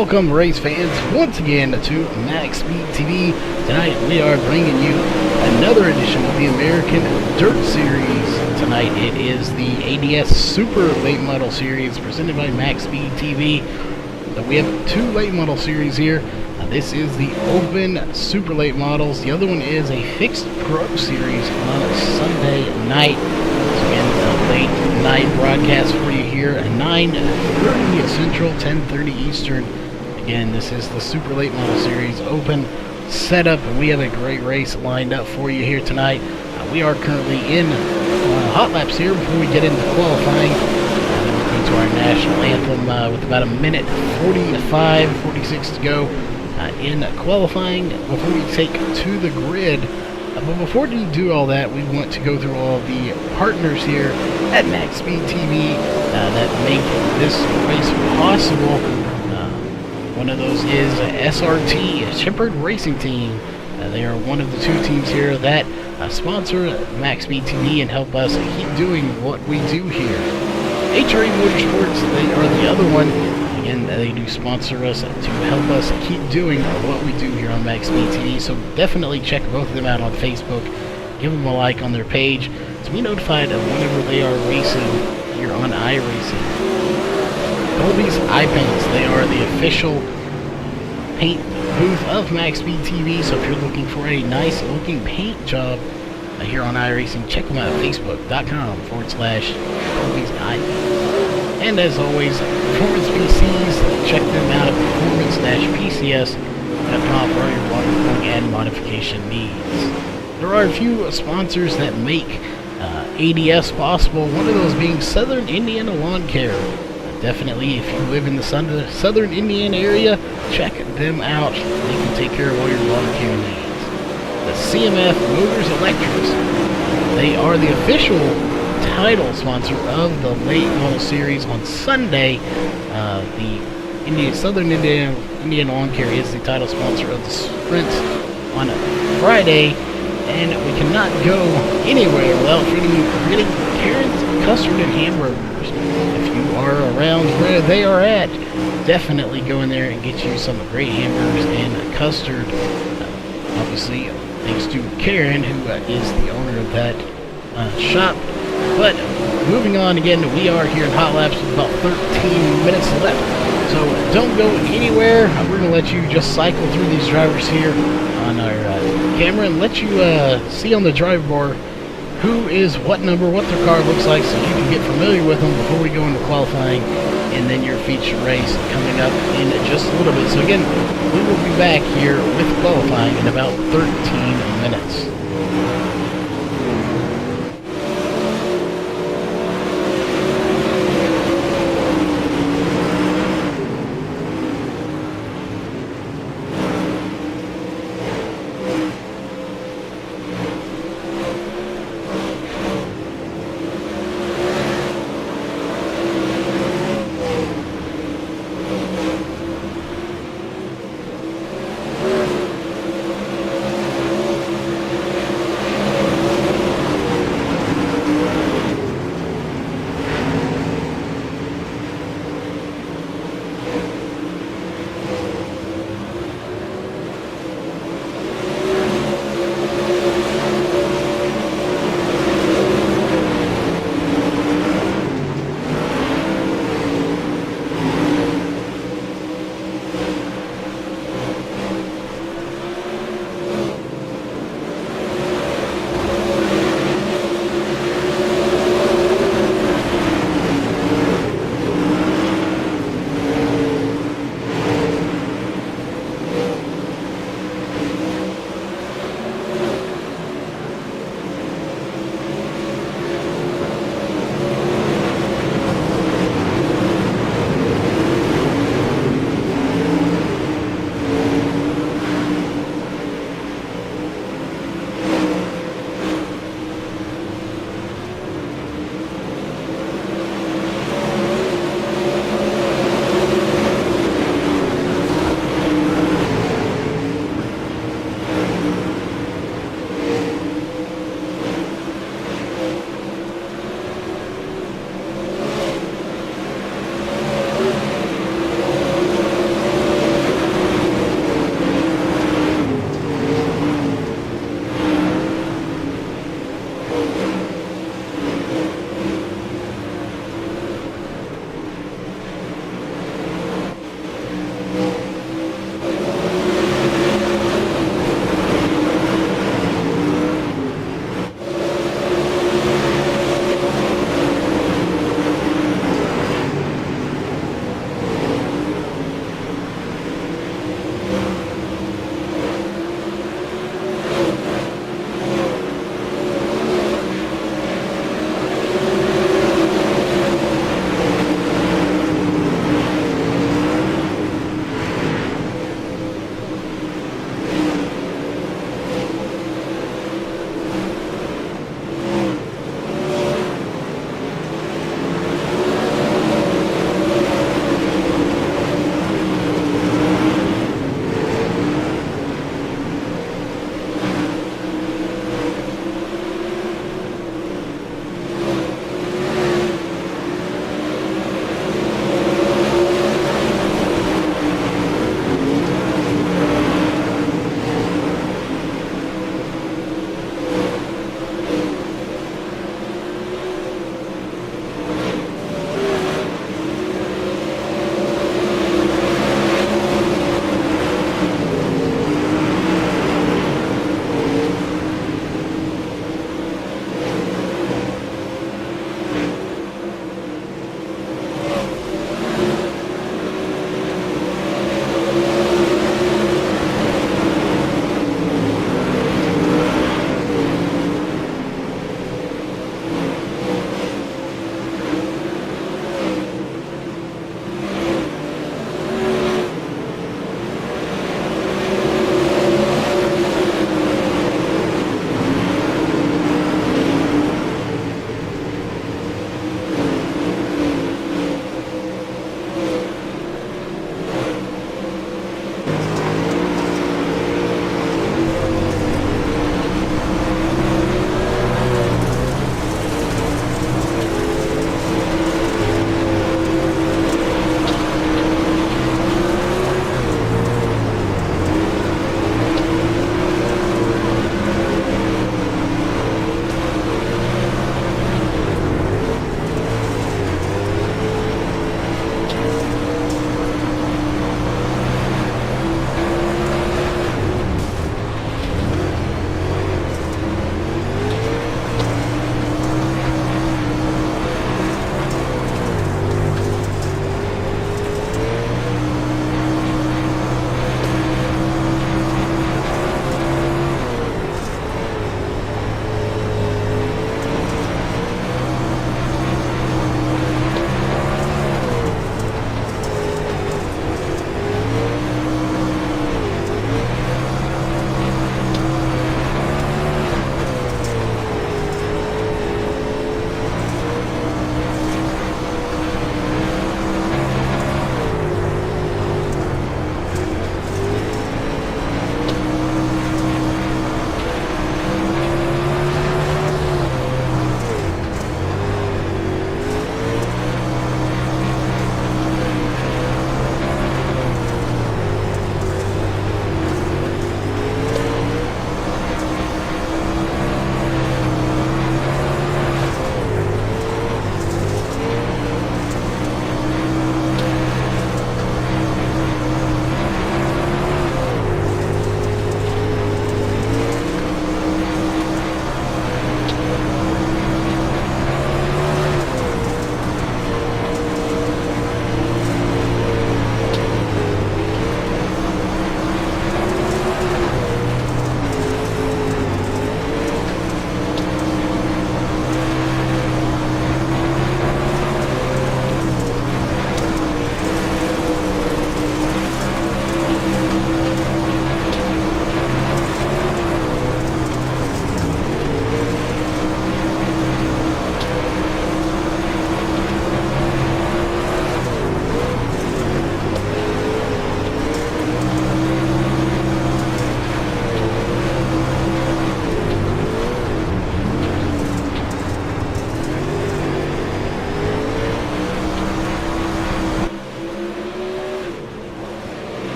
Welcome, race fans, once again to MaxSpeedTV. Tonight we are bringing you another edition of the American Dirt Series. Tonight it is the ADS Super Late Model Series presented by MaxSpeedTV. We have two late model series here. This is the Open Super Late Models. The other one is a Fixed Pro Series on a Sunday night. So again, a late night broadcast for you here at 9:30 Central, 10:30 Eastern. Again, this is the Super Late Model Series Open setup. We have a great race lined up for you here tonight. We are currently in hot laps here before we get into qualifying. Looking to our national anthem with about a minute 46 to go in qualifying before we take to the grid. But before we do all that, we want to go through all of the partners here at MaxSpeedTV that make this race possible. One of those is SRT, Shepherd Racing Team. They are one of the two teams here that sponsor MaxSpeedTV and help us keep doing what we do here. HRE Motorsports, they are the other one. Again, they do sponsor us to help us keep doing what we do here on MaxSpeedTV. So definitely check both of them out on Facebook. Give them a like on their page to be notified of whenever they are racing here on iRacing. Dolby's Eye Paints, they are the official paint booth of MaxSpeedTV. So if you're looking for a nice looking paint job here on iRacing, check them out at facebook.com/Dolby's Eye Paints. And as always, Performance PCs, check them out at performance-pcs.com for all your waterproofing and modification needs. There are a few sponsors that make ADS possible, one of those being Southern Indiana Lawn Care. Definitely, if you live in the Southern Indiana area, check them out. They can take care of all your lawn care needs. The CMF Motors Electrics, they are the official title sponsor of the late model series on Sunday. The Southern Indiana Lawn Care is the title sponsor of the sprint on Friday, and we cannot go anywhere without getting Karen's Custard and Hamburgers. If you are around where they are at, definitely go in there and get you some great hamburgers and custard. Obviously, thanks to Karen, who is the owner of that shop. But moving on again, we are here in hot laps with about 13 minutes left. So don't go anywhere. We're going to let you just cycle through these drivers here on our camera and let you see on the driver bar who is what number, what their car looks like, so you can get familiar with them before we go into qualifying and then your feature race coming up in just a little bit. So again, we will be back here with qualifying in about 13 minutes.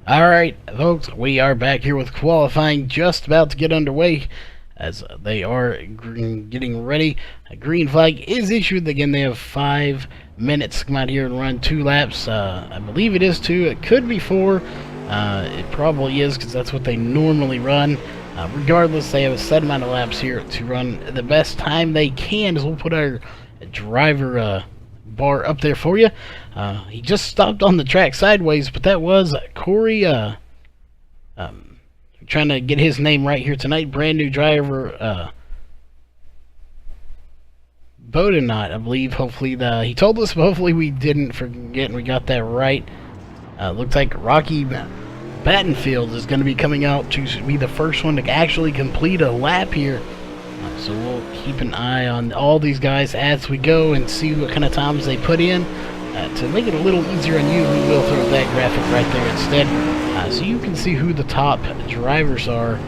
Alright, folks, we are back here with qualifying just about to get underway as they are getting ready. A green flag is issued. Again, they have 5 minutes to come out here and run 2 laps. I believe it is 2. It could be 4. It probably is because that's what they normally run. Regardless, they have a set amount of laps here to run the best time they can. As we'll put our driver bar up there for you. He just stopped on the track sideways, but that was Corey, trying to get his name right here tonight. Brand new driver, Bodenot, I believe. Hopefully, he told us, but hopefully we didn't forget and we got that right. Looks like Rocky Battenfield is going to be coming out to be the first one to actually complete a lap here. So we'll keep an eye on all these guys as we go and see what kind of times they put in. To make it a little easier on you, we will throw that graphic right there instead, so you can see who the top drivers are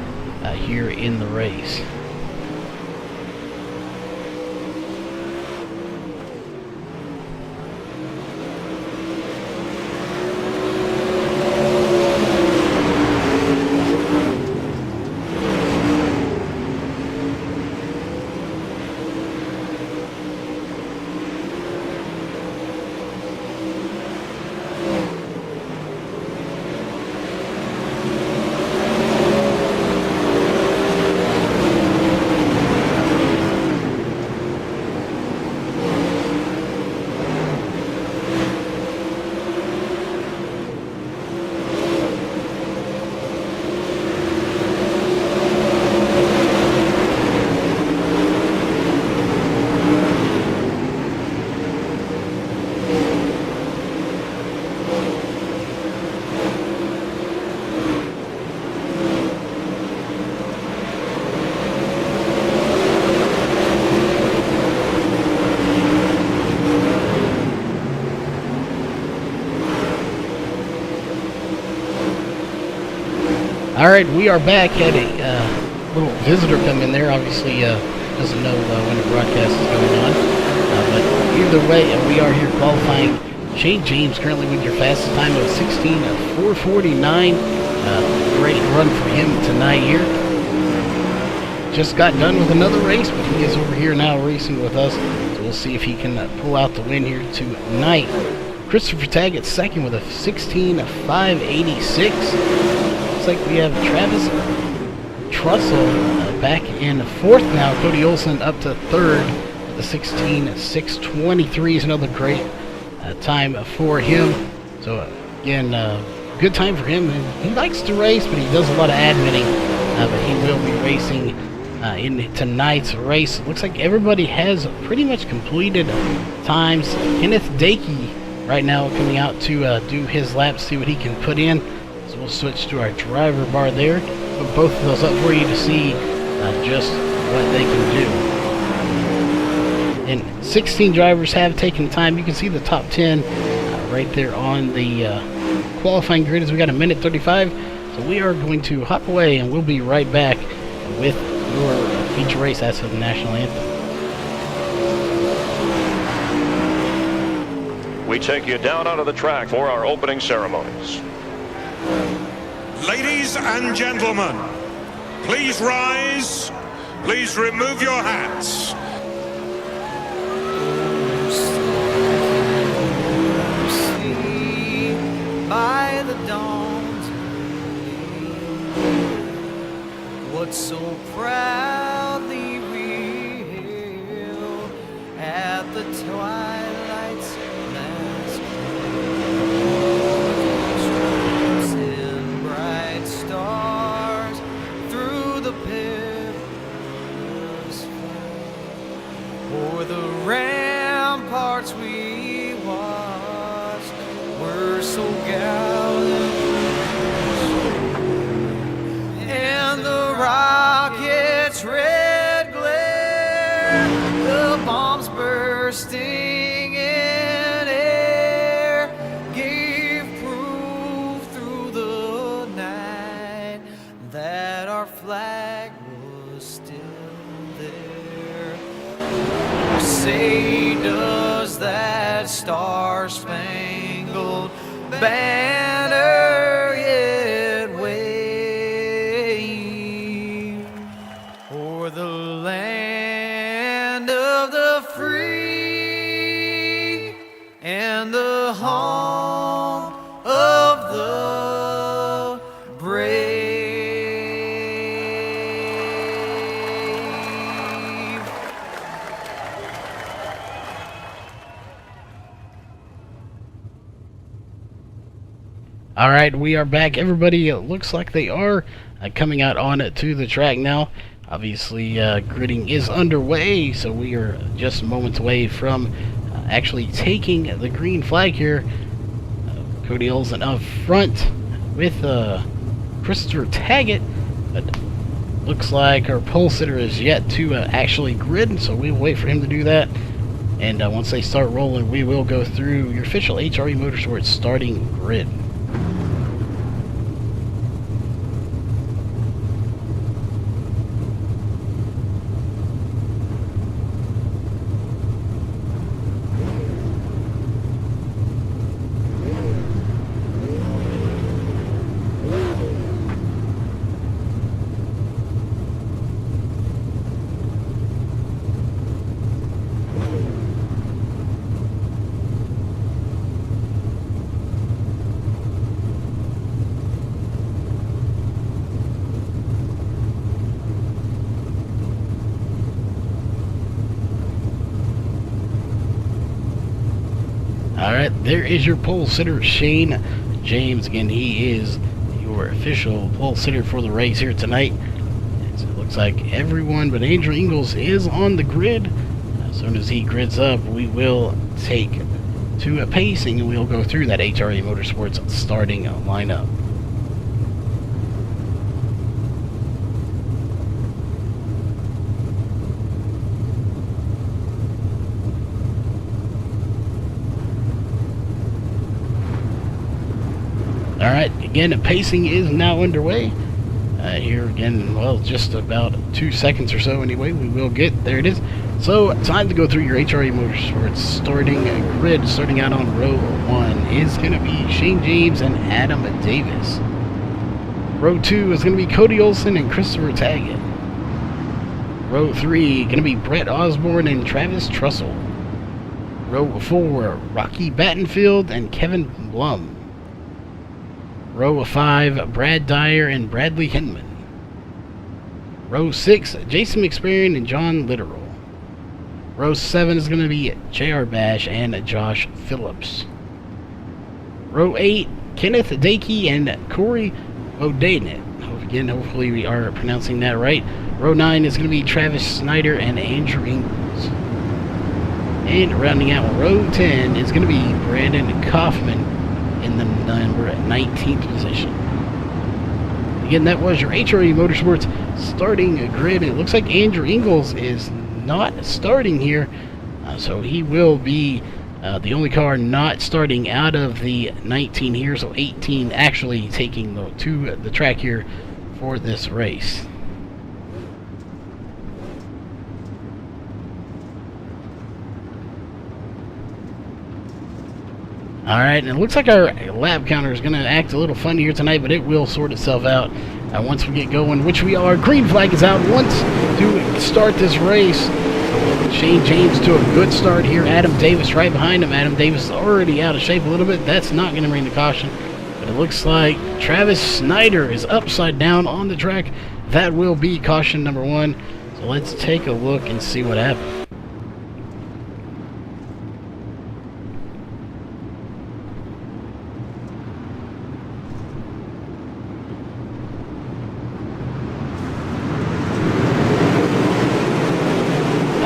here in the race. Alright, we are back. Had a little visitor come in there. Obviously, doesn't know when the broadcast is going on. But either way, we are here qualifying. Shane James currently with your fastest time of 16:4:49. Great run for him tonight here. Just got done with another race, but he is over here now racing with us. So we'll see if he can pull out the win here tonight. Christopher Taggett second with a 16:586. Looks like we have Travis Trussell back in fourth now. Cody Olson up to third. The 16:623 is another great time for him. So again, good time for him. He likes to race, but he does a lot of admitting. But he will be racing in tonight's race. Looks like everybody has pretty much completed times. Kenneth Dakey right now coming out to do his laps, see what he can put in. So we'll switch to our driver bar there. Put both of those up for you to see just what they can do. And 16 drivers have taken time. You can see the top 10 right there on the qualifying grid as we got a minute 35. So we are going to hop away and we'll be right back with your feature race as of the national anthem. We take you down onto the track for our opening ceremonies. Ladies and gentlemen, please rise. Please remove your hats. By the dawn's what so proudly we hailed at the twilight's last gleam, and bright stars through the perilous fight. O'er the ramparts we watched were so gallant, and the rocket's red glare, the bombs bursting in air, gave proof through the night that our flag was still there. Say, does that star-spangled banner yet the home of the brave. All right, we are back. Everybody looks like they are coming out on it to the track now. Obviously, gridding is underway, so we are just moments away from actually taking the green flag here. Cody Olsen up front with Christopher Taggett, but looks like our pole sitter is yet to actually grid, so we'll wait for him to do that. And once they start rolling, we will go through your official HRE Motorsports starting grid. Alright, there is your pole sitter, Shane James. Again, he is your official pole sitter for the race here tonight. So it looks like everyone but Andrew Ingles is on the grid. As soon as he grids up, we will take to a pacing and we'll go through that HRE Motorsports starting lineup. Alright, again, pacing is now underway. Here again, well, just about 2 seconds or so anyway, we will get, there it is. So, time to go through your HRE Motorsports starting grid. Starting out on row 1 is going to be Shane James and Adam Davis. Row 2 is going to be Cody Olsen and Christopher Taggett. Row 3, going to be Brett Osborne and Travis Trussell. Row 4, Rocky Battenfield and Kevin Blum. Row 5, Brad Dyer and Bradley Hinman. Row 6, Jason McSperry and John Littoral. Row 7 is going to be J.R. Bash and Josh Phillips. Row 8, Kenneth Dakey and Corey O'Danet. Again, hopefully we are pronouncing that right. Row 9 is going to be Travis Snyder and Andrew Ingles. And rounding out row 10 is going to be Brandon Kaufman in the number 19th position. Again, that was your HRE Motorsports starting grid. It looks like Andrew Ingles is not starting here, so he will be the only car not starting out of the 19 here, so 18 actually taking to the track here for this race. Alright, and it looks like our lap counter is going to act a little funny here tonight, but it will sort itself out once we get going, which we are. Green flag is out once to start this race. Shane James to a good start here. Adam Davis right behind him. Adam Davis is already out of shape a little bit. That's not going to bring the caution. But it looks like Travis Snyder is upside down on the track. That will be caution number 1. So let's take a look and see what happens.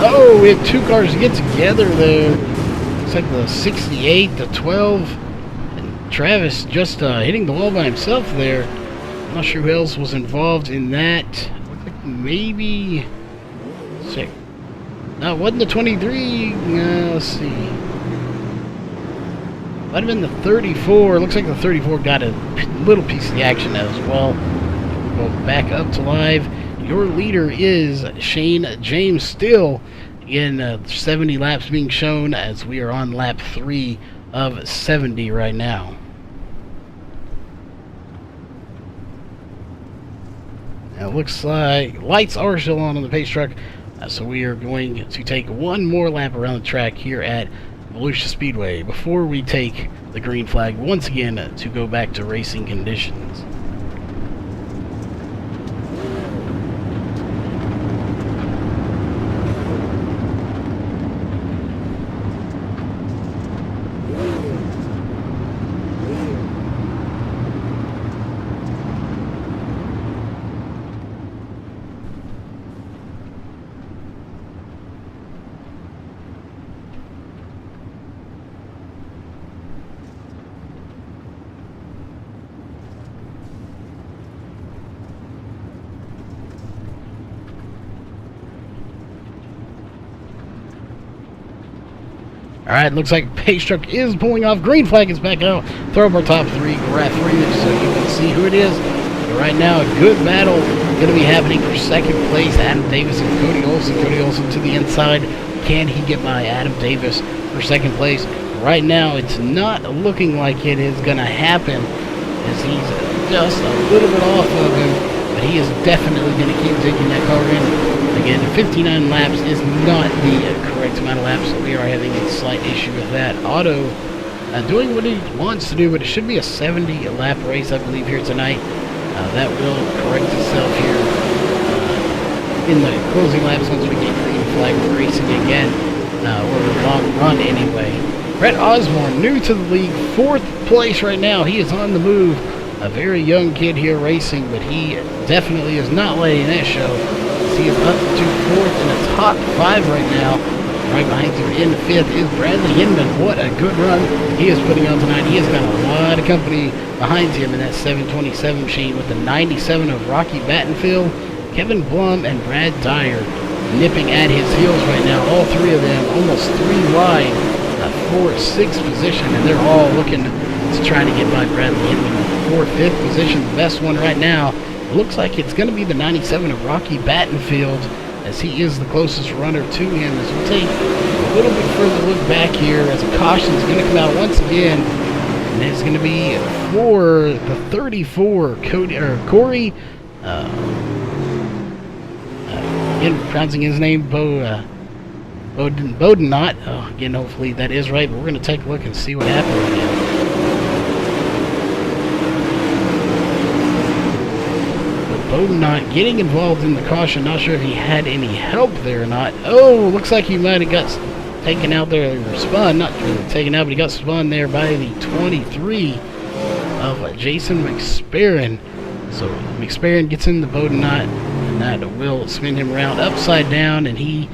Oh, we have 2 cars to get together there. Looks like the 68, the 12, and Travis just hitting the wall by himself there. I'm not sure who else was involved in that. Looks like maybe... No, it wasn't the 23. Let's see. Might have been the 34. Looks like the 34 got a little piece of the action as well. We'll go back up to live. Your leader is Shane James still. Again, 70 laps being shown as we are on lap 3 of 70 right now. Now it looks like lights are still on the pace truck, so we are going to take one more lap around the track here at Volusia Speedway before we take the green flag once again to go back to racing conditions. Alright, looks like pace truck is pulling off. Green flag is back out. Throw up our top three. Graph 3 so you can see who it is. But right now, a good battle going to be happening for second place. Adam Davis and Cody Olson. Cody Olson to the inside. Can he get by Adam Davis for second place? Right now, it's not looking like it is going to happen, as he's just a little bit off of him. But he is definitely going to keep taking that car in. Again, 59 laps is not the correct amount of laps, so we are having a slight issue with that. Otto doing what he wants to do, but it should be a 70-lap race, I believe, here tonight. That will correct itself here in the closing laps once we get green flag racing again, or long run anyway. Brett Osborne, new to the league, 4th place right now. He is on the move. A very young kid here racing, but he definitely is not letting that show. He is up to 4th in the top 5 right now. Right behind him in 5th is Bradley Hinman. What a good run he is putting on tonight. He has got a lot of company behind him in that 727 machine with the 97 of Rocky Battenfield, Kevin Blum, and Brad Dyer nipping at his heels right now. All 3 of them almost 3 wide for 6th position, and they're all looking to try to get by Bradley Hinman for 5th position. The best one right now looks like it's going to be the 97 of Rocky Battenfield, as he is the closest runner to him. As we'll take a little bit further look back here, as a caution is going to come out once again, and it's going to be for the 34 Corey. Again, pronouncing his name, Bodenot. Again, hopefully that is right, but we're going to take a look and see what happened right now. Bowden not getting involved in the caution. Not sure if he had any help there or not. Oh, looks like he might have got taken out there, or spun. Not really taken out, but he got spun there by the 23 of Jason McSparron. So McSparron gets in the Bowden knot, and that will spin him around upside down, and he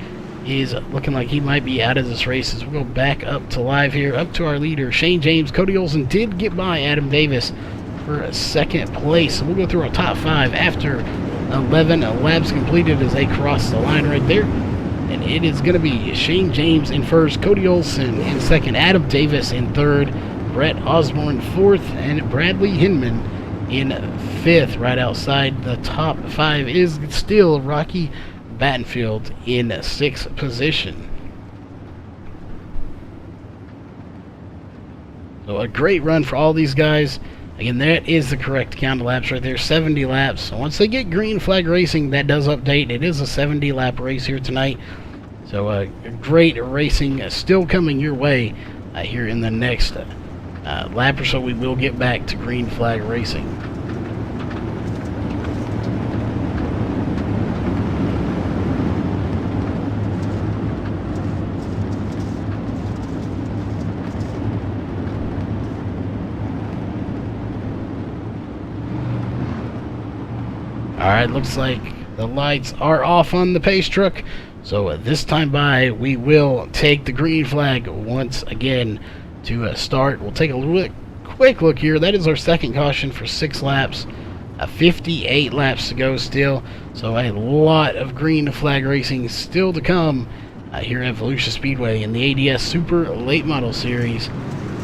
is looking like he might be out of this race. As we'll go back up to live here, up to our leader, Shane James. Cody Olson did get by Adam Davis for a second place. So we'll go through our top 5 after 11 laps completed as they cross the line right there. And it is going to be Shane James in first, Cody Olson in second, Adam Davis in third, Brett Osborne 4th, and Bradley Hinman in 5th. Right outside the top 5 is still Rocky Battenfield in 6th position. So a great run for all these guys. Again, that is the correct count of laps right there, 70 laps. So once they get green flag racing, that does update. It is a 70-lap race here tonight. So great racing still coming your way here in the next lap or so. We will get back to green flag racing. Alright, looks like the lights are off on the pace truck. So this time by, we will take the green flag once again to start. We'll take a quick look here. That is our second caution for 6 laps. 58 laps to go still. So a lot of green flag racing still to come here at Volusia Speedway in the ADS Super Late Model Series.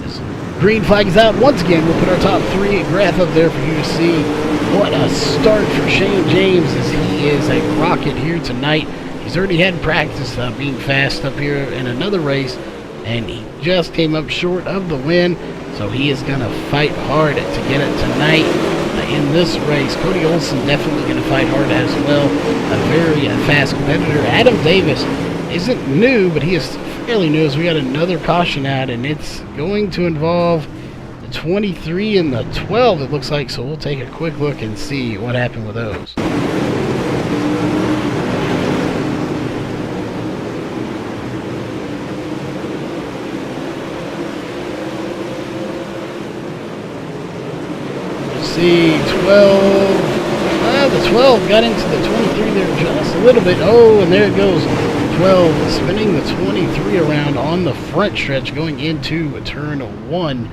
This green flag is out once again. We'll put our top 3 graph up there for you to see. What a start for Shane James, as he is a rocket here tonight. He's already had practice being fast up here in another race, and he just came up short of the win. So he is going to fight hard to get it tonight in this race. Cody Olson definitely going to fight hard as well. A very fast competitor. Adam Davis isn't new, but he is Barely knows we got another caution out, and it's going to involve the 23 and the 12, it looks like. So we'll take a quick look and see what happened with those. See, 12. The 12 got into the 23 there just a little bit. Oh, and there it goes. 12 spinning the 23 around on the front stretch going into turn 1.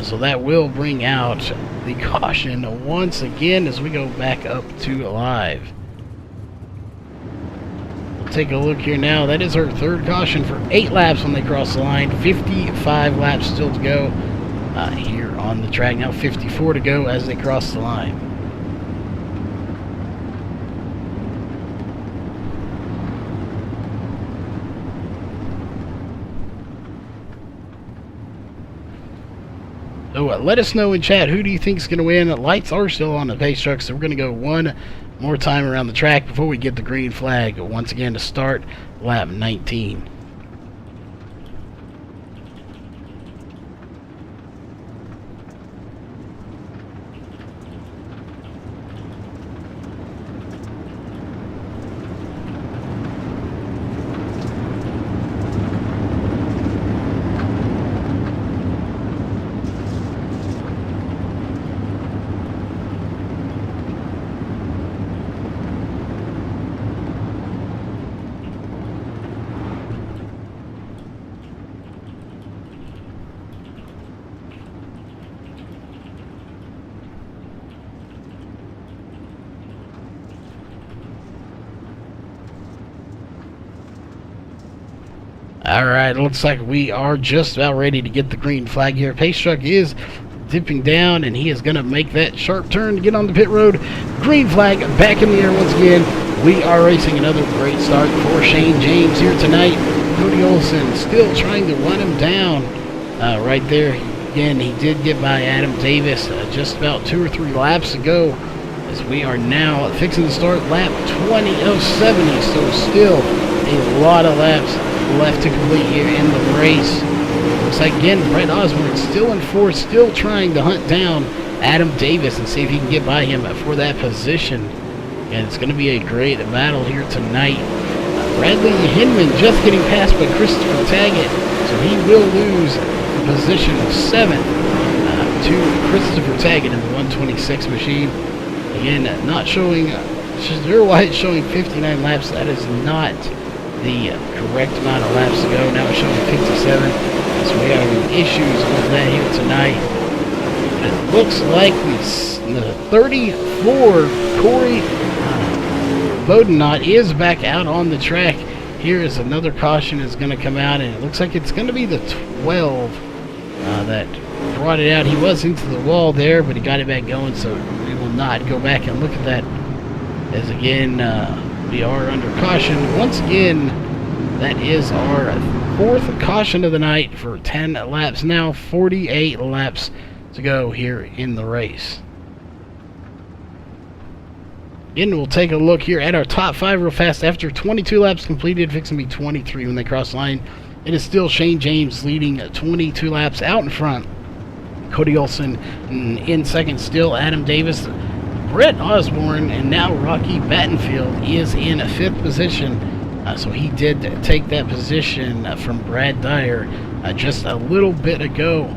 So that will bring out the caution once again as we go back up to live. We'll take a look here now. That is our third caution for 8 laps when they cross the line. 55 laps still to go here on the track. Now 54 to go as they cross the line. So let us know in chat, who do you think is going to win? Lights are still on the pace truck, so we're going to go one more time around the track before we get the green flag once again to start lap 19. Alright, looks like we are just about ready to get the green flag here. Pace truck is dipping down, and he is going to make that sharp turn to get on the pit road. Green flag back in the air once again. We are racing another great start for Shane James here tonight. Cody Olsen still trying to run him down right there. Again, he did get by Adam Davis just about 2 or 3 laps ago, as we are now fixing to start lap 20 of 70. So still a lot of laps left to complete here in the race. Looks like, again, Brett Osborne still in fourth, still trying to hunt down Adam Davis and see if he can get by him for that position. And it's going to be a great battle here tonight. Bradley Hinman just getting passed by Christopher Taggett, so he will lose the position of 7th to Christopher Taggett in the 126 machine. Again, not showing, Shazer White showing 59 laps. That is not the correct amount of laps to go. Now it's showing 57. So we are having issues with that here tonight. It looks like the 34 Corey Bodenot is back out on the track. Here is another caution is going to come out, and it looks like it's going to be the 12 that brought it out. He was into the wall there, but he got it back going, so we will not go back and look at that, as again we are under caution. Once again, that is our 4th caution of the night for 10 laps. Now 48 laps to go here in the race. Again, we'll take a look here at our top 5 real fast. After 22 laps completed, fixing to be 23 when they cross the line. It is still Shane James leading 22 laps out in front. Cody Olsen in second still. Adam Davis, Brett Osborne, and now Rocky Battenfield is in 5th position. So he did take that position from Brad Dyer just a little bit ago.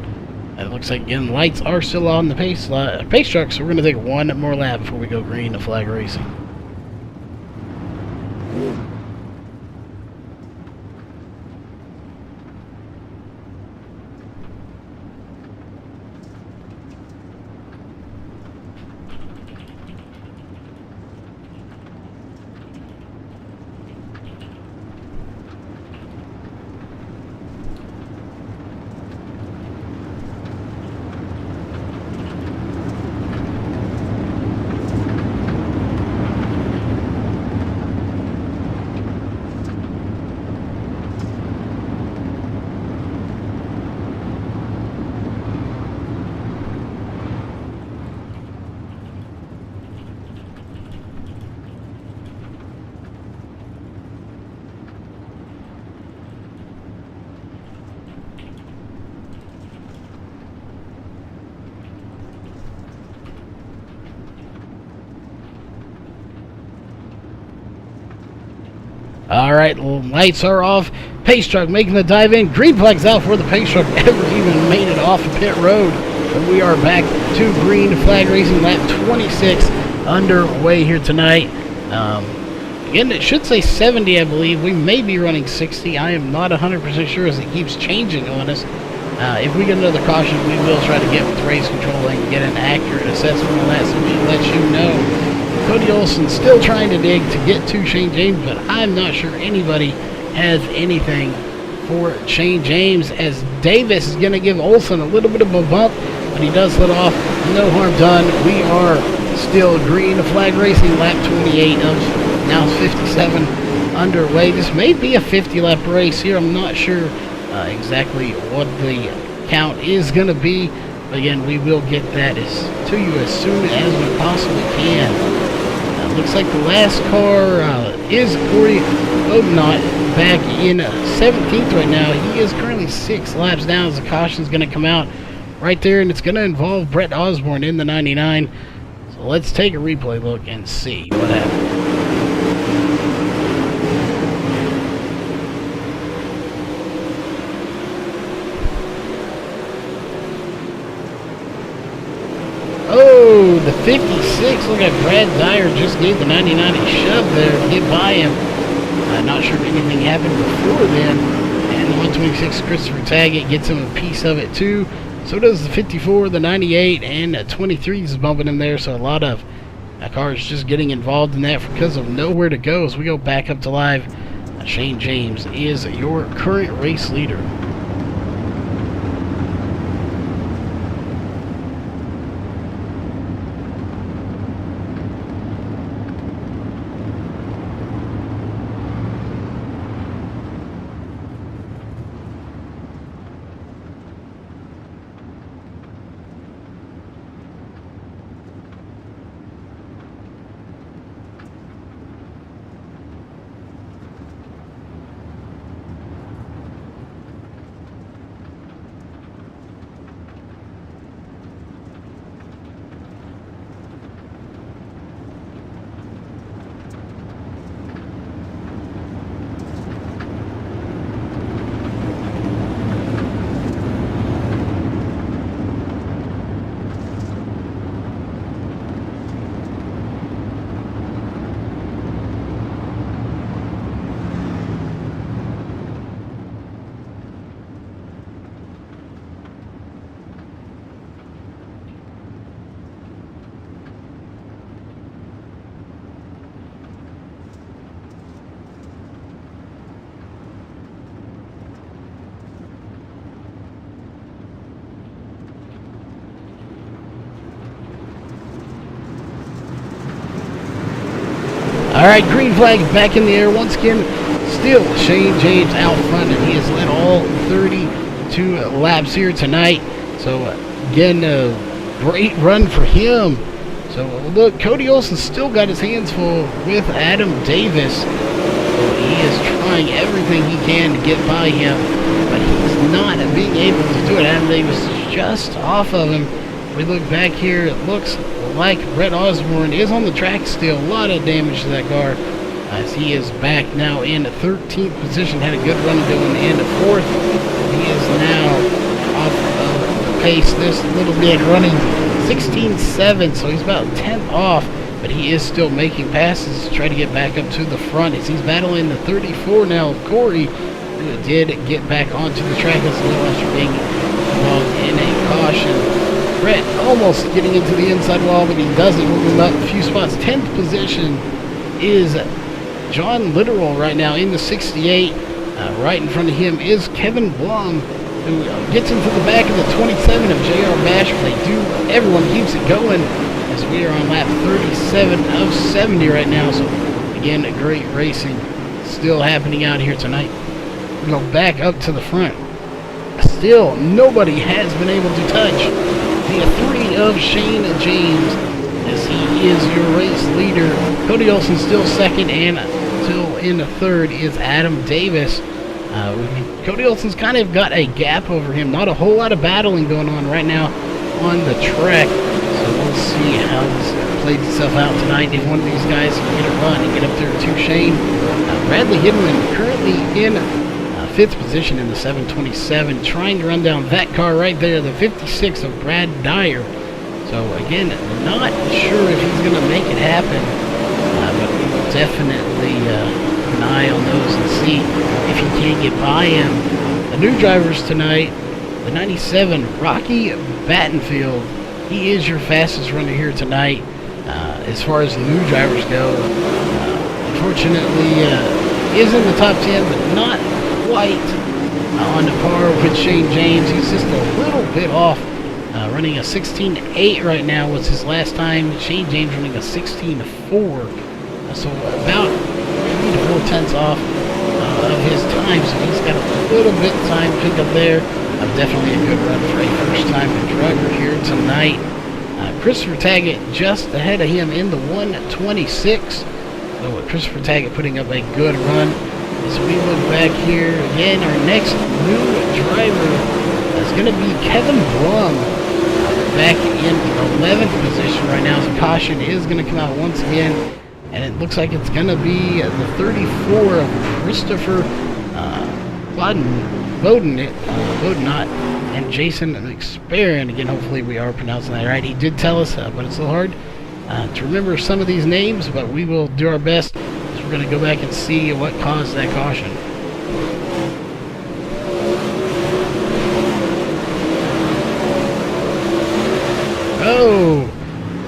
It looks like, again, lights are still on the pace truck, so we're going to take one more lap before we go green to flag racing. All right, lights are off. Pace truck making the dive in. Green flag's out before the pace truck ever even made it off of pit road. And we are back to green flag racing, lap 26 underway here tonight. Again, it should say 70, I believe. We may be running 60. I am not 100% sure as it keeps changing on us. If we get another caution, we will try to get with race control and get an accurate assessment on that, so we let you know. Cody Olson still trying to dig to get to Shane James, but I'm not sure anybody has anything for Shane James, as Davis is going to give Olson a little bit of a bump, but he does let off. No harm done. We are still green flag racing, lap 28 of now 57 underway. This may be a 50-lap race here. I'm not sure exactly what the count is going to be. But again, we will get that to you as soon as we possibly can. Looks like the last car is Corey Odenot back in 17th right now. He is currently 6 laps down as the caution is going to come out right there, and it's going to involve Brett Osborne in the 99. So let's take a replay look and see what happened. Oh, the 56. Look at Brad Dyer just gave the 99 a shove there to get by him. I'm not sure if anything happened before then. And the 126, Christopher Taggett, gets him a piece of it too. So does the 54, the 98, and 23 is bumping him there. So a lot of cars just getting involved in that because of nowhere to go. As we go back up to live, Shane James is your current race leader. Alright, green flag back in the air once again. Still Shane James out front, and he has led all 32 laps here tonight. So again, a great run for him. So look, Cody Olson still got his hands full with Adam Davis. So he is trying everything he can to get by him, but he's not being able to do it. Adam Davis is just off of him. We look back here, it looks like Brett Osborne is on the track still. A lot of damage to that car as he is back now in 13th position. Had a good run going into 4th. He is now off of the pace this little bit, running 16.7, so he's about 10th off, but he is still making passes to try to get back up to the front as he's battling the 34 now. Corey, who did get back onto the track as well after being involved in a caution. Brett almost getting into the inside wall, but he doesn't, moving up a few spots. 10th position is John Littoral right now in the 68. Right in front of him is Kevin Blum, who gets into the back of the 27 of J.R. Bashford. Everyone keeps it going as we are on lap 37 of 70 right now. So again, great racing still happening out here tonight. We go back up to the front. Still, nobody has been able to touch the 3 of Shane James, as he is your race leader. Cody Olson still second, and still in the 3rd is Adam Davis. Cody Olson's kind of got a gap over him. Not a whole lot of battling going on right now on the track. So we'll see how this plays itself out tonight. If one of these guys can get a run and get up there to Shane. Bradley Hidman currently in 5th position in the 727, trying to run down that car right there, the 56 of Brad Dyer. So again, not sure if he's going to make it happen, but we will definitely keep an eye on those and see if he can't get by him. The new drivers tonight, the 97 Rocky Battenfield. He is your fastest runner here tonight as far as the new drivers go. Unfortunately, is in the top 10, but not quite on par with Shane James. He's just a little bit off, running a 16.8 right now was his last time. Shane James running a 16.4, so about 3 to 4 tenths off of his time, so he's got a little bit of time to pick up there. Definitely a good run for a first-time driver here tonight. Christopher Taggett just ahead of him in the 126. So Christopher Taggett putting up a good run. As we look back here, again, our next new driver is going to be Kevin Blum. Back in 11th position right now. So caution is going to come out once again. And it looks like it's going to be the 34 of Christopher Bodenot and Jason McSperrin. Again, hopefully we are pronouncing that right. He did tell us, but it's a little hard to remember some of these names, but we will do our best. So we're going to go back and see what caused that caution. Oh,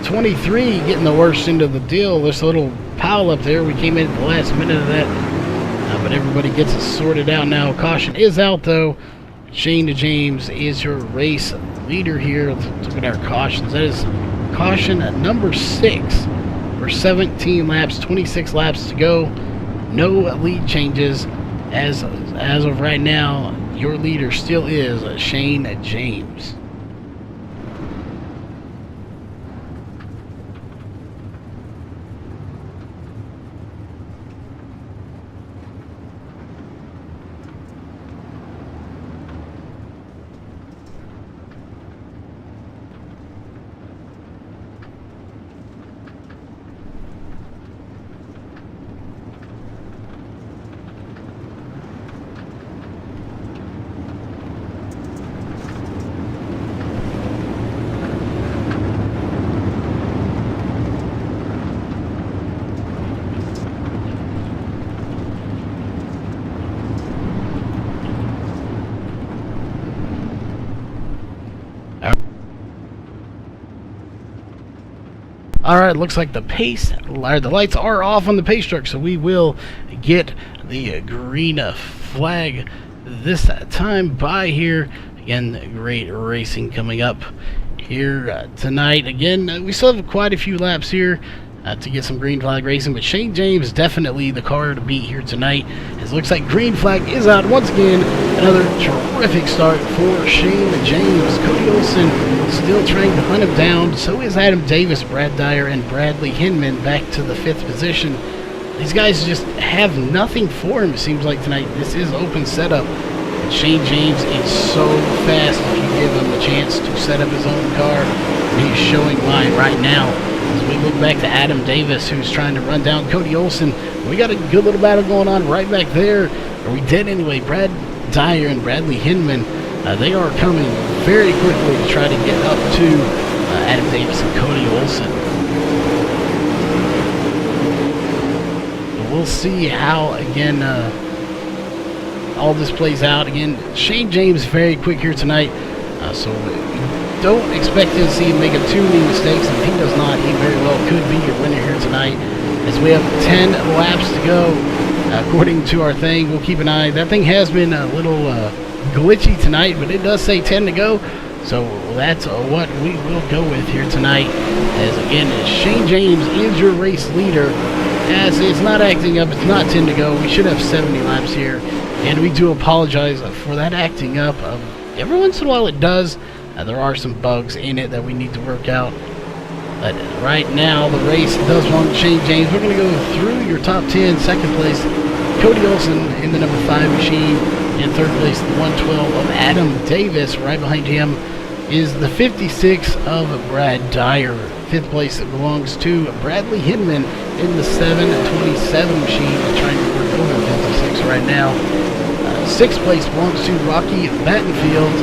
23 getting the worst end of the deal. This little pile up there. We came in at the last minute of that, but everybody gets it sorted out now. Caution is out, though. Shane James is your race leader here. Let's look at our cautions. That is caution number 6 for 17 laps, 26 laps to go. No lead changes as of right now. Your leader still is Shane James. Alright, looks like the lights are off on the pace truck, so we will get the green flag this time by here. Again, great racing coming up here tonight. Again, we still have quite a few laps here to get some green flag racing, but Shane James is definitely the car to beat here tonight. It looks like green flag is out once again. Another terrific start for Shane James. Cody Olsen still trying to hunt him down. So is Adam Davis, Brad Dyer, and Bradley Hinman back to the 5th position. These guys just have nothing for him, it seems like tonight. This is open setup. And Shane James is so fast if you give him the chance to set up his own car. And he's showing mine right now. As we look back to Adam Davis, who's trying to run down Cody Olsen. We got a good little battle going on right back there. Or we did anyway. Brad Dyer and Bradley Hinman, they are coming very quickly to try to get up to Adam Davis and Cody Olsen. We'll see how, again, all this plays out. Again, Shane James very quick here tonight, so don't expect to see him make too many mistakes. If he does not, he very well could be your winner here tonight. As we have 10 laps to go, according to our thing. We'll keep an eye. That thing has been a little glitchy tonight, but it does say 10 to go. So that's what we will go with here tonight. As again, Shane James is your race leader. As it's not acting up, it's not 10 to go. We should have 70 laps here. And we do apologize for that acting up. Every once in a while it does. There are some bugs in it that we need to work out. But right now, the race does want Shane James. We're going to go through your top 10. Second place, Cody Olsen in the number 5 machine. In third place, the 112 of Adam Davis. Right behind him is the 56 of Brad Dyer. 5th place belongs to Bradley Hinman in the 727 machine, trying to work over 56 right now. 6th place belongs to Rocky Battenfield,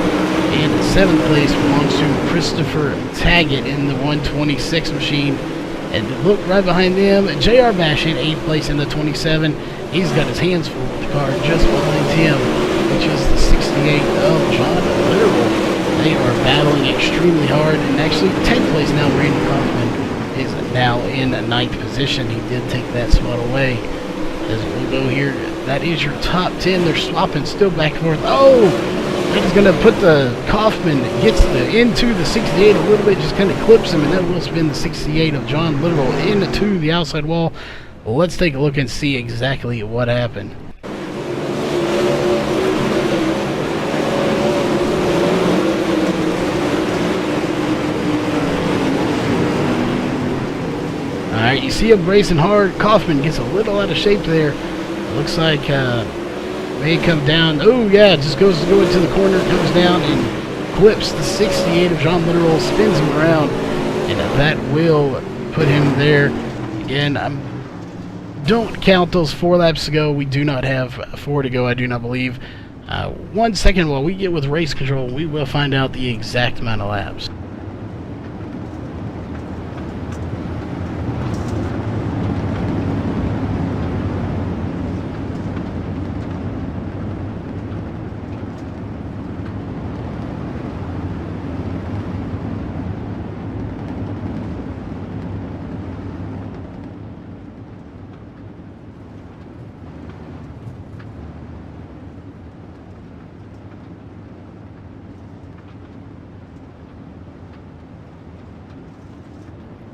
and 7th place belongs to Christopher Taggett in the 126 machine. And look right behind them, J.R. Bash in 8th place in the 27. He's got his hands full with the car just behind him, which is the 68 of John Literal. They are battling extremely hard, and actually 10th place now, Randy Kaufman is now in 9th position. He did take that spot away. As we go here, that is your top 10. They're swapping still back and forth. Oh, he's going to put the Kaufman, gets into the 68 a little bit, just kind of clips him, and that will spin the 68 of John Literal into the outside wall. Well, let's take a look and see exactly what happened. Alright, you see him bracing hard. Kaufman gets a little out of shape there. Looks like may come down. Oh yeah, just goes to go into the corner, comes down and clips the 68 of John Literal, spins him around, and that will put him there. Again, don't count those 4 laps to go. We do not have 4 to go, I do not believe. 1 second while we get with race control, we will find out the exact amount of laps.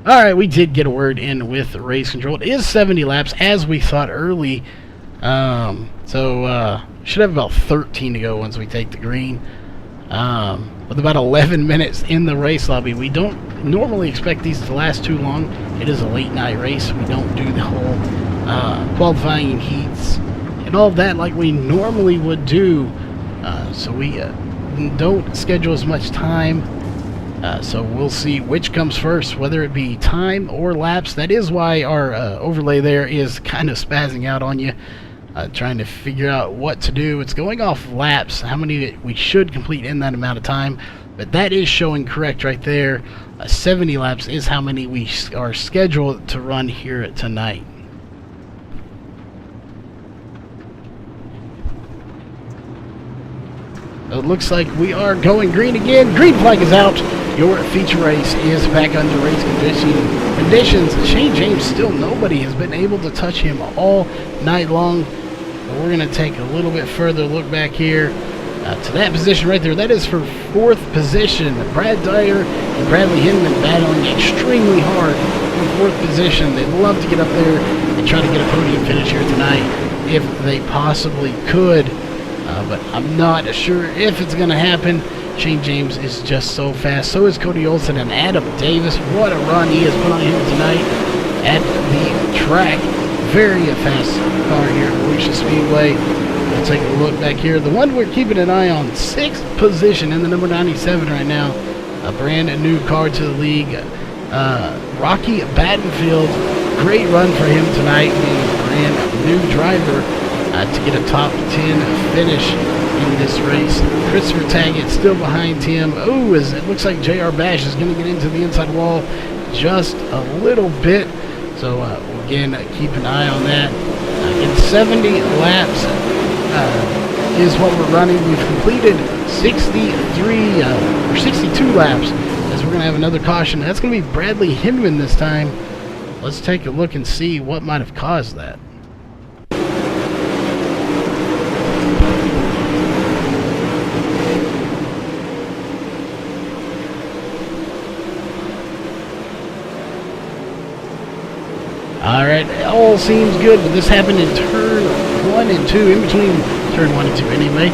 Alright, we did get a word in with race control. It is 70 laps, as we thought early. Should have about 13 to go once we take the green. With about 11 minutes in the race lobby. We don't normally expect these to last too long. It is a late night race. We don't do the whole qualifying heats and all that like we normally would do. So we don't schedule as much time. So we'll see which comes first, whether it be time or laps. That is why our overlay there is kind of spazzing out on you, trying to figure out what to do. It's going off laps, how many we should complete in that amount of time, but that is showing correct right there. 70 laps is how many we are scheduled to run here tonight. It looks like we are going green again. Green flag is out. Your feature race is back under race conditions. Shane James, still nobody has been able to touch him all night long. We're going to take a little bit further look back here to that position right there. That is for 4th position. Brad Dyer and Bradley Hinman battling extremely hard for 4th position. They'd love to get up there and try to get a podium finish here tonight if they possibly could. But I'm not sure if it's going to happen. Shane James is just so fast. So is Cody Olsen and Adam Davis. What a run he has put on here tonight at the track. Very fast car here at Volusia Speedway. We'll take a look back here. The one we're keeping an eye on, 6th position in the number 97 right now. A brand new car to the league. Rocky Battenfield. Great run for him tonight. Being a brand new driver to get a top 10 finish in this race. Christopher Taggett still behind him. Oh, it looks like J.R. Bash is going to get into the inside wall just a little bit. So, again, keep an eye on that. In 70 laps is what we're running. We've completed 63 or 62 laps, as we're going to have another caution. That's going to be Bradley Hinman this time. Let's take a look and see what might have caused that. Alright, it all seems good, but this happened in turn 1 and 2, in between turn 1 and 2 anyway.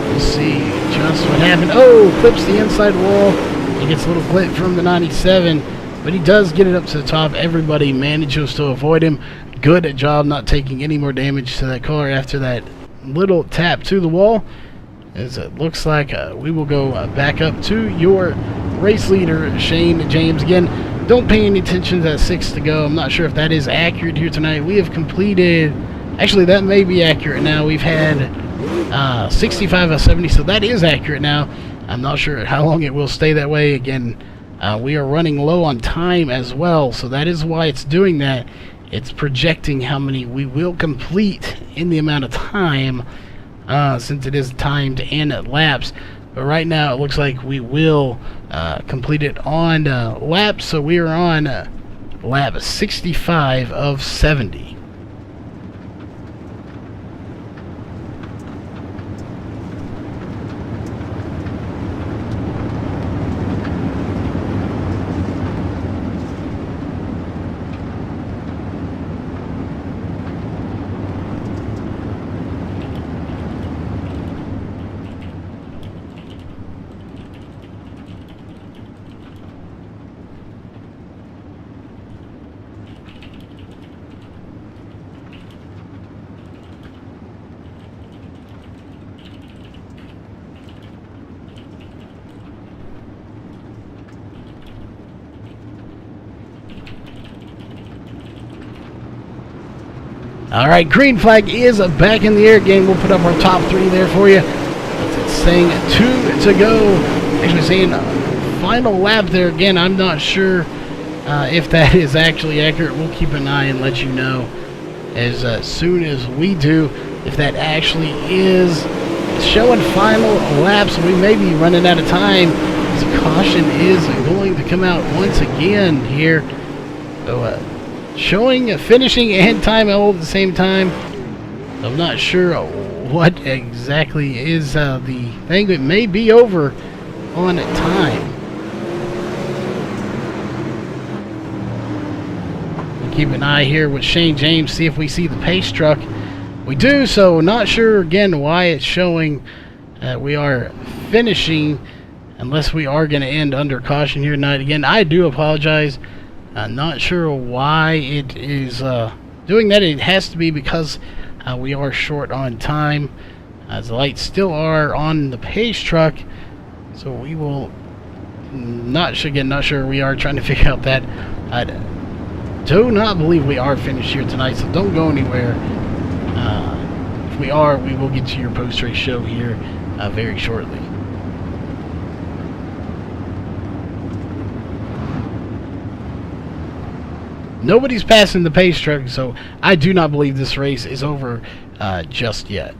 We'll see just what happened. Oh, clips the inside wall. He gets a little clip from the 97, but he does get it up to the top. Everybody manages to avoid him. Good job not taking any more damage to that car after that little tap to the wall. As it looks like we will go back up to your race leader, Shane James. Again, don't pay any attention to that 6 to go. I'm not sure if that is accurate here tonight. We have completed, actually that may be accurate now. We've had 65 of 70, so that is accurate now. I'm not sure how long it will stay that way. Again, we are running low on time as well, so that is why it's doing that. It's projecting how many we will complete in the amount of time, since it is timed and laps. But right now it looks like we will complete it on laps, so we are on lap 65 of 70. All right, green flag is back in the air again. We'll put up our top 3 there for you. It's saying 2 to go. Actually saying final lap there again. I'm not sure if that is actually accurate. We'll keep an eye and let you know as soon as we do if that actually is showing final laps. We may be running out of time. So caution is going to come out once again here. So showing finishing and time all at the same time. I'm not sure what exactly is the thing. It may be over on time. We'll keep an eye here with Shane James, see if we see the pace truck. We do, so not sure again why it's showing that we are finishing, unless we are going to end under caution here tonight. Again, I do apologize. Not sure why it is doing that. It has to be because we are short on time, as the lights still are on the pace truck. So we will not sure. We are trying to figure out that. I do not believe we are finished here tonight, so don't go anywhere. If we are, we will get to your post-race show here very shortly. Nobody's passing the pace truck, so I do not believe this race is over just yet.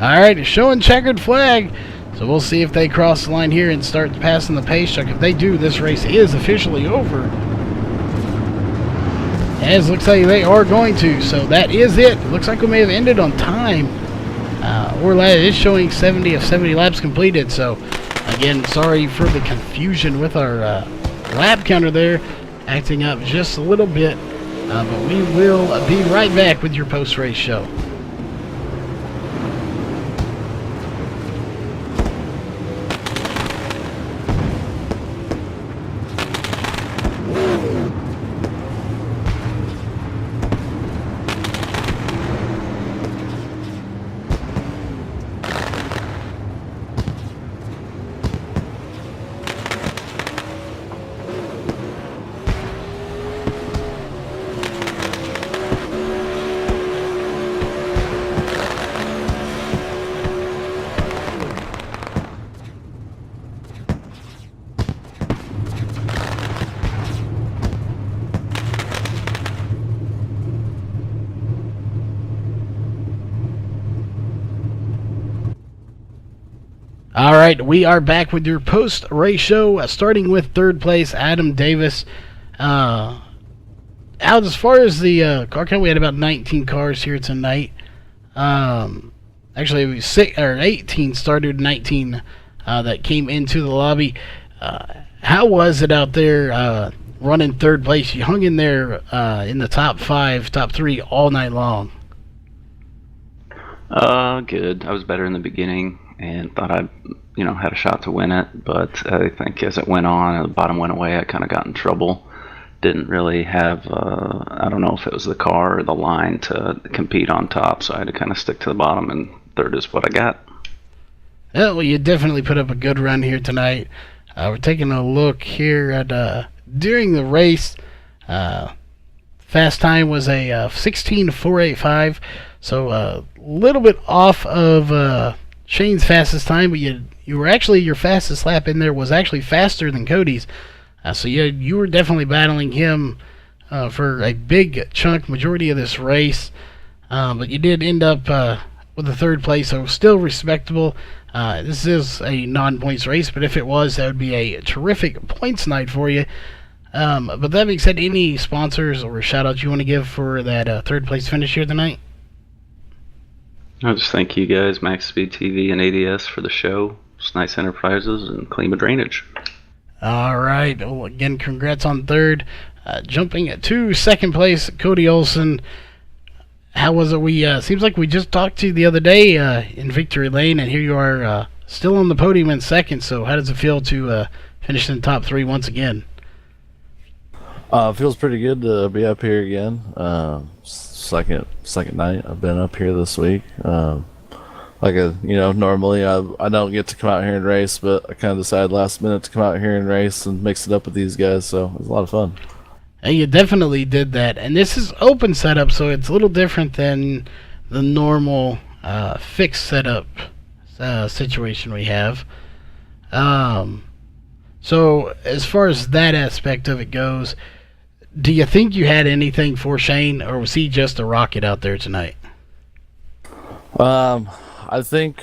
Alright, it's showing checkered flag. So we'll see if they cross the line here and start passing the pace truck. If they do, this race is officially over. As looks like they are going to. So that is it. Looks like we may have ended on time. It is showing 70 of 70 laps completed. So again, sorry for the confusion with our lap counter there, acting up just a little bit. But we will be right back with your post-race show. All right, we are back with your post-race show, starting with third place, Adam Davis. Out as far as the car count, we had about 19 cars here tonight. Actually, it was 18 started, 19 that came into the lobby. How was it out there running third place? You hung in there in the top 5, top 3 all night long. Good. I was better in the beginning and thought had a shot to win it. But I think as it went on and the bottom went away, I kind of got in trouble. Didn't really have, I don't know if it was the car or the line to compete on top, so I had to kind of stick to the bottom, and third is what I got. Yeah, well, you definitely put up a good run here tonight. We're taking a look here at during the race. Fast time was a 16.485, so a little bit off of Shane's fastest time, but you were actually, your fastest lap in there was actually faster than Cody's. So you were definitely battling him for a big chunk, majority of this race. But you did end up with a third place, so still respectable. This is a non-points race, but if it was, that would be a terrific points night for you. But that being said, any sponsors or shout-outs you want to give for that third place finish here tonight? I'll just thank you guys, MaxSpeedTV and ADS, for the show. It's Nice Enterprises and Klima Drainage. All right. Well, again, congrats on third. Jumping to second place, Cody Olson. How was it? We seems like we just talked to you the other day in Victory Lane, and here you are still on the podium in second. So how does it feel to finish in the top three once again? Feels pretty good to be up here again. Second night I've been up here this week. Normally I don't get to come out here and race, but I kind of decided last minute to come out here and race and mix it up with these guys, so it was a lot of fun. Hey, you definitely did that, and this is open setup, so it's a little different than the normal fixed setup situation we have. So as far as that aspect of it goes, do you think you had anything for Shane, or was he just a rocket out there tonight? I think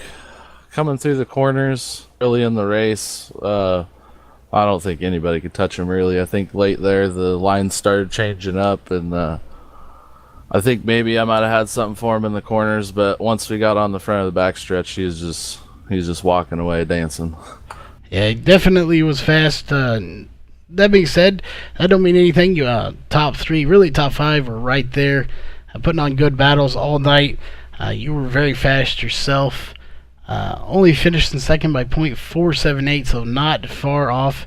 coming through the corners early in the race, I don't think anybody could touch him really. I think late there the lines started changing up, and I think maybe I might have had something for him in the corners, but once we got on the front of the backstretch, he was just walking away dancing. Yeah, he definitely was fast. That being said, that don't mean anything. You top three, really top five, were right there, putting on good battles all night. You were very fast yourself. Only finished in second by .478, so not far off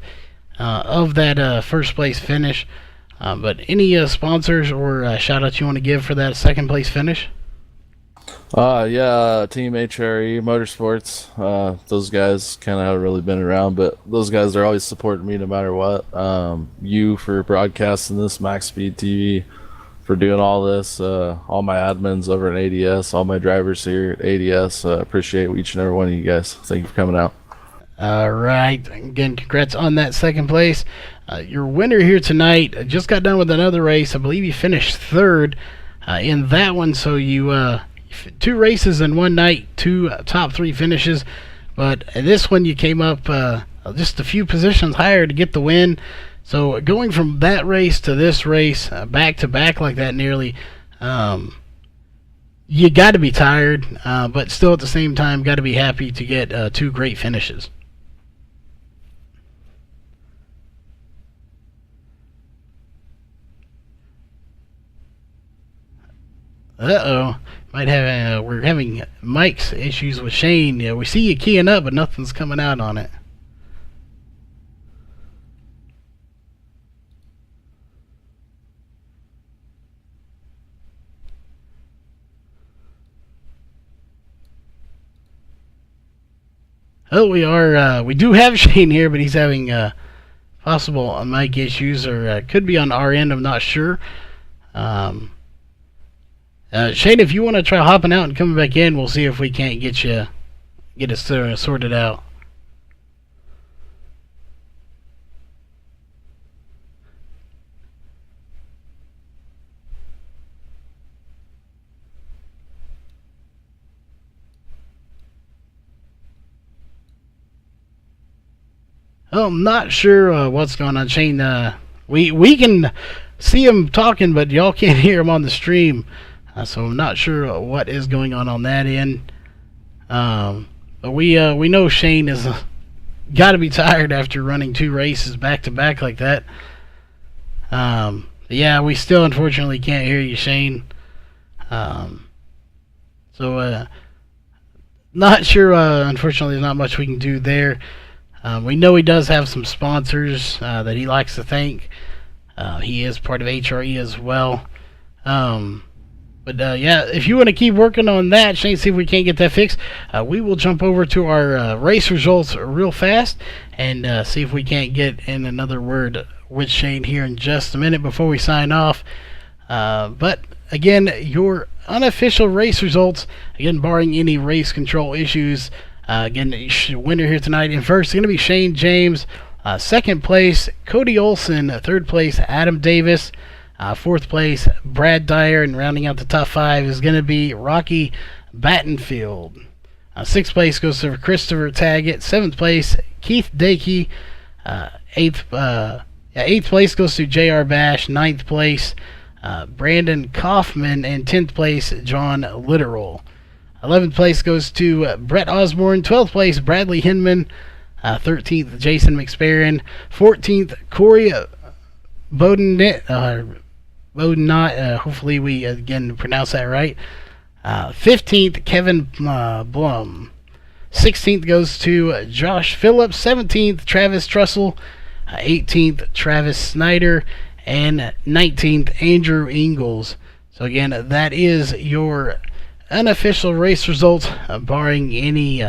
of that first place finish. But any sponsors or shout-outs you want to give for that second place finish? Team HRE Motorsports. Those guys kind of haven't really been around, but those guys are always supporting me no matter what. You for broadcasting this, MaxSpeedTV for doing all this, all my admins over at ADS, all my drivers here at ADS. Appreciate each and every one of you guys. Thank you for coming out. All right. Again, congrats on that second place. Your winner here tonight just got done with another race. I believe you finished third in that one, so you... 2 races in one night, 2 top 3 finishes, but in this one you came up just a few positions higher to get the win. So going from that race to this race, back to back like that nearly, you got to be tired, but still at the same time got to be happy to get 2 great finishes. Uh-oh. We're having Mike's issues with Shane. Yeah, we see you keying up, but nothing's coming out on it. Oh, we do have Shane here, but he's having possible mic issues, or could be on our end, I'm not sure. Shane, if you want to try hopping out and coming back in, we'll see if we can't get it sorted out. Oh, I'm not sure what's going on, Shane. We can see him talking, but y'all can't hear him on the stream. So I'm not sure what is going on that end. But we know Shane is got to be tired after running 2 races back to back like that. Yeah, we still unfortunately can't hear you, Shane. So Not sure. Unfortunately, there's not much we can do there. We know he does have some sponsors that he likes to thank. He is part of HRE as well. But yeah, if you want to keep working on that, Shane, see if we can't get that fixed, we will jump over to our race results real fast and see if we can't get in another word with Shane here in just a minute before we sign off. But again, your unofficial race results, again, barring any race control issues. Again, winner here tonight in first is going to be Shane James. Second place, Cody Olson. Third place, Adam Davis. Fourth place, Brad Dyer. And rounding out the top five is going to be Rocky Battenfield. Sixth place goes to Christopher Taggett. Seventh place, Keith Dakey. Eighth place goes to J.R. Bash. Ninth place, Brandon Kaufman. And 10th place, John Littoral. 11th place goes to Brett Osborne. 12th place, Bradley Hinman. 13th, Jason McSparron. 14th, Corey Bowden. Hopefully we again pronounce that right. 15th, Kevin Blum. 16th goes to Josh Phillips. 17th, Travis Trussell. 18th, Travis Snyder. And 19th, Andrew Ingles. So again, that is your unofficial race results, barring any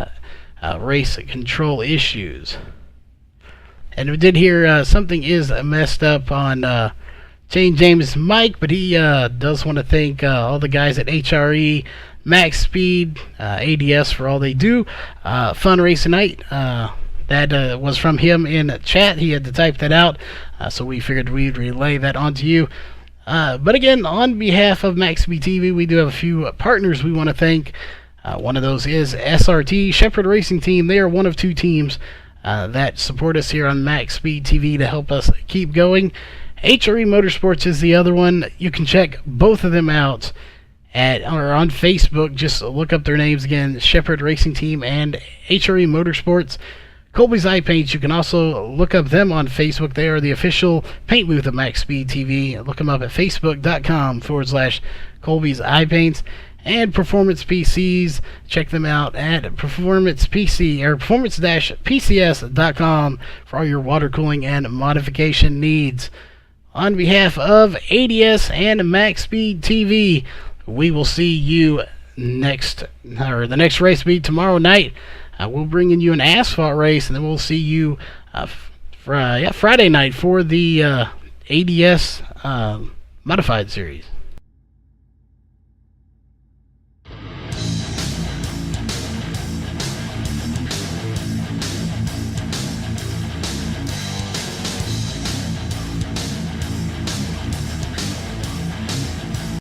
race control issues. And we did hear something is messed up on Shane James' mic, but he does want to thank all the guys at HRE, Max Speed, ADS for all they do. Fun race tonight. That was from him in chat. He had to type that out, so we figured we'd relay that onto you. But again, on behalf of MaxSpeedTV, we do have a few partners we want to thank. One of those is SRT, Shepherd Racing Team. They are one of two teams that support us here on MaxSpeedTV to help us keep going. HRE Motorsports is the other one. You can check both of them out on Facebook. Just look up their names again, Shepherd Racing Team and HRE Motorsports. Colby's Eye Paints, you can also look up them on Facebook. They are the official paint booth of MaxSpeedTV. Look them up at facebook.com/Colby's Eye Paints. And Performance PCs, check them out at performance-pcs.com for all your water cooling and modification needs. On behalf of ADS and MaxSpeedTV, we will see you the next race will be tomorrow night. We'll bring in you an asphalt race, and then we'll see you Friday night for the ADS Modified Series.